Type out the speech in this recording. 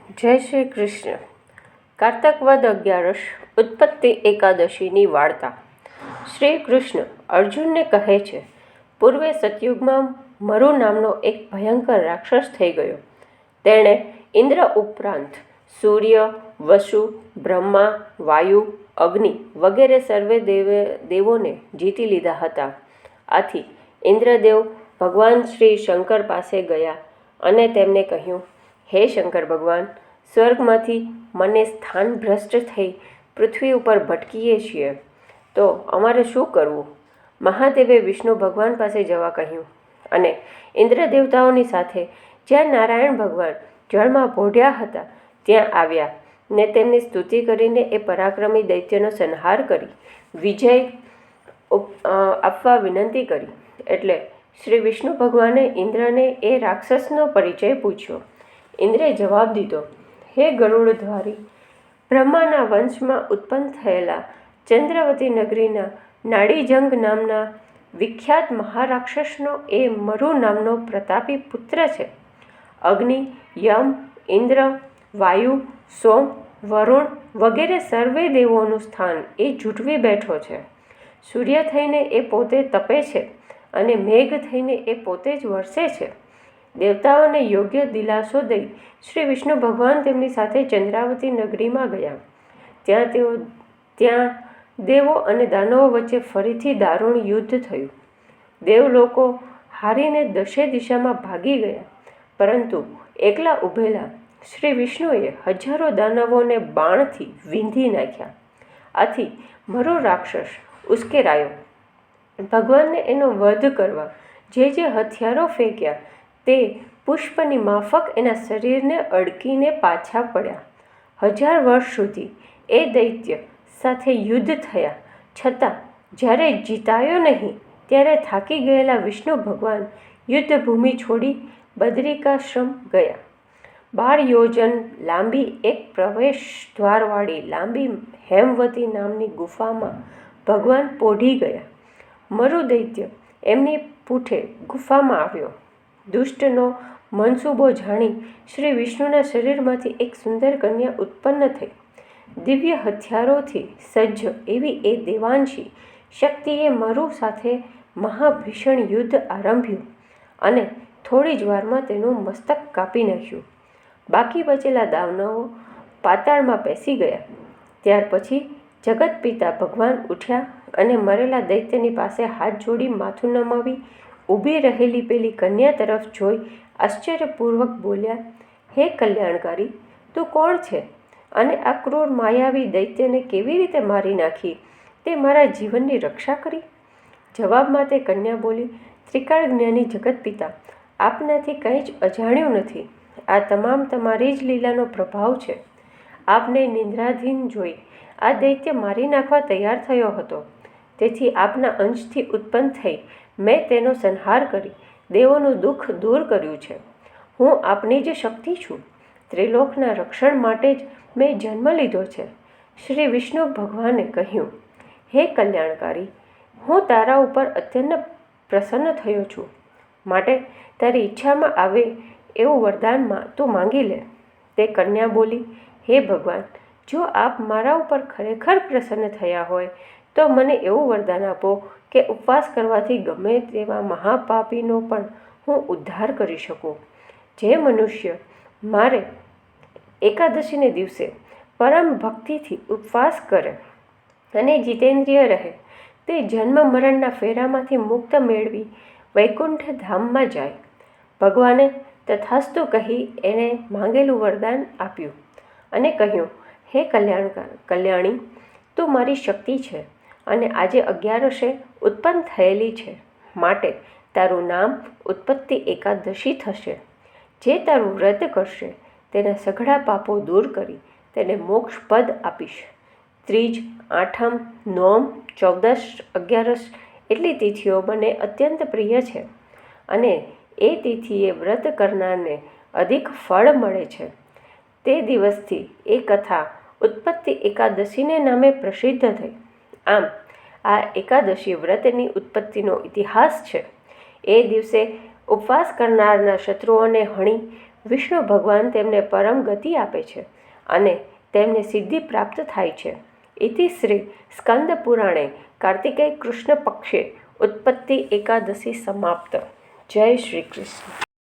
જય શ્રી કૃષ્ણ. કારતક વદ 11 ઉત્પત્તિ એકાદશીની વાર્તા. શ્રી કૃષ્ણ અર્જુનને કહે છે, પૂર્વે સતયુગમાં મરુ નામનો એક ભયંકર રાક્ષસ થઈ ગયો. તેણે ઇન્દ્ર ઉપરાંત સૂર્ય, વસુ, બ્રહ્મા, વાયુ, અગ્નિ વગેરે સર્વે દેવોને જીતી લીધા હતા. આથી ઇન્દ્રદેવ ભગવાન શ્રી શંકર પાસે ગયા અને તેમને કહ્યું, હે શંકર ભગવાન, સ્વર્ગમાંથી મને સ્થાન ભ્રષ્ટ થઈ પૃથ્વી ઉપર ભટકીએ છીએ, તો અમારે શું કરવું? મહાદેવે વિષ્ણુ ભગવાન પાસે જવા કહ્યું અને ઇન્દ્ર દેવતાઓની સાથે જ્યાં નારાયણ ભગવાન જળમાં પોઢ્યા હતા ત્યાં આવ્યા ને તેમની સ્તુતિ કરીને એ પરાક્રમી દૈત્યનો સંહાર કરી વિજય આપવા વિનંતી કરી. એટલે શ્રી વિષ્ણુ ભગવાને ઇન્દ્રને એ રાક્ષસનો પરિચય પૂછ્યો. ઇન્દ્રે જવાબ દીધો, હે ગરુડધારી, બ્રહ્માના વંશમાં ઉત્પન્ન થયેલા ચંદ્રવતી નગરીના નાડીજંગ નામના વિખ્યાત મહારાક્ષસનો એ મરુ નામનો પ્રતાપી પુત્ર છે. અગ્નિ, યમ, ઇન્દ્ર, વાયુ, સોમ, વરુણ વગેરે સર્વે દેવોનું સ્થાન એ જૂટવી બેઠો છે. સૂર્ય થઈને એ પોતે તપે છે અને મેઘ થઈને એ પોતે જ વરસે છે. દેવતાઓને યોગ્ય દિલાસો દઈ શ્રી વિષ્ણુ ભગવાન તેમની સાથે ચંદ્રાવતી નગરીમાં ગયા. ત્યાં દેવો અને દાનવો વચ્ચે ફરીથી દારૂણ યુદ્ધ થયું. દેવલોકો હારીને દશે દિશામાં ભાગી ગયા, પરંતુ એકલા ઊભેલા શ્રી વિષ્ણુએ હજારો દાનવોને બાણથી વીંધી નાખ્યા. આથી મરુ રાક્ષસ ઉશ્કેરાયો. ભગવાનને એનો વધ કરવા જે હથિયારો ફેંક્યા તે પુષ્પની માફક એના શરીરને અડકીને પાછા પડ્યા. 1000 વર્ષ સુધી એ દૈત્ય સાથે યુદ્ધ થયા છતાં જ્યારે જીતાયો નહીં ત્યારે થાકી ગયેલા વિષ્ણુ ભગવાન યુદ્ધભૂમિ છોડી બદરિકાશ્રમ ગયા. 12 યોજન લાંબી એક પ્રવેશ દ્વારવાળી લાંબી હેમવતી નામની ગુફામાં ભગવાન પોઢી ગયા. મરુ દૈત્ય એમની પૂઠે ગુફામાં આવ્યો. દુષ્ટનો મનસૂબો જાણી શ્રી વિષ્ણુના શરીરમાંથી એક સુંદર કન્યા ઉત્પન્ન થઈ. દિવ્ય હથિયારોથી સજ્જ એવી એ દેવાંશી શક્તિએ મરુ સાથે મહાભીષણ યુદ્ધ આરંભ્યું અને થોડી જ વારમાં તેનું મસ્તક કાપી નાખ્યું. બાકી બચેલા દાનવો પાતાળમાં બેસી ગયા. ત્યાર પછી જગત પિતા ભગવાન ઉઠ્યા અને મરેલા દૈત્યની પાસે હાથ જોડી માથું નમાવી ઊભી રહેલી પેલી કન્યા તરફ જોઈ આશ્ચર્યપૂર્વક બોલ્યા, હે કલ્યાણકારી, તું કોણ છે અને આ ક્રૂર માયાવી દૈત્યને કેવી રીતે મારી નાખી તે મારા જીવનની રક્ષા કરી? જવાબમાં તે કન્યા બોલી, ત્રિકાળ જ્ઞાની જગત પિતા, આપનાથી કંઈ જ અજાણ્યું નથી. આ તમામ તમારી જ લીલાનો પ્રભાવ છે. આપને નિંદ્રાધીન જોઈ આ દૈત્ય મારી નાખવા તૈયાર થયો હતો. તેથી આપના અંશથી ઉત્પન્ન થઈ મેં તેનો સંહાર કરી દેવોનું દુઃખ દૂર કર્યું છે. હું આપની જ શક્તિ છું. ત્રિલોકના રક્ષણ માટે જ મેં જન્મ લીધો છે. શ્રી વિષ્ણુ ભગવાને કહ્યું, હે કલ્યાણકારી, હું તારા ઉપર અત્યંત પ્રસન્ન થયો છું. માટે તારી ઈચ્છામાં આવે એવું વરદાનમાં તું માંગી લે. તે કન્યા બોલી, હે ભગવાન, જો આપ મારા ઉપર ખરેખર પ્રસન્ન થયા હોય તો મને એવું વરદાન આપો કે ઉપવાસ કરવાથી ગમે તેવા મહાપાપીનો પણ હું ઉદ્ધાર કરી શકું. જે મનુષ્ય મારે એકાદશીને દિવસે પરમ ભક્તિથી ઉપવાસ કરે અને જીતેન્દ્રિય રહે તે જન્મ મરણના ફેરામાંથી મુક્ત મેળવી વૈકુંઠ ધામમાં જાય. ભગવાને તથાસ્તુ કહી એણે માંગેલું વરદાન આપ્યું અને કહ્યું, હે કલ્યાણી, તું મારી શક્તિ છે અને આજે 11 ઉત્પન્ન થયેલી છે. માટે તારું નામ ઉત્પત્તિ એકાદશી થશે. જે તારું વ્રત કરશે તેના સઘળા પાપો દૂર કરી તેને મોક્ષ પદ આપીશ. ત્રીજ, આઠમ, નોમ, 14, 11 એટલી તિથિઓ મને અત્યંત પ્રિય છે અને એ તિથિએ વ્રત કરનારને અધિક ફળ મળે છે. તે દિવસથી એ કથા ઉત્પત્તિ એકાદશીને નામે પ્રસિદ્ધ થઈ. આમ આ એકાદશી વ્રતની ઉત્પત્તિનો ઇતિહાસ છે. એ દિવસે ઉપવાસ કરનારના શત્રુઓને હણી વિષ્ણુ ભગવાન તેમને પરમ ગતિ આપે છે અને તેમને સિદ્ધિ પ્રાપ્ત થાય છે. ઇતિ શ્રી સ્કંદ પુરાણે કાર્તિકેય કૃષ્ણ પક્ષે ઉત્પત્તિ એકાદશી સમાપ્ત. જય શ્રી કૃષ્ણ.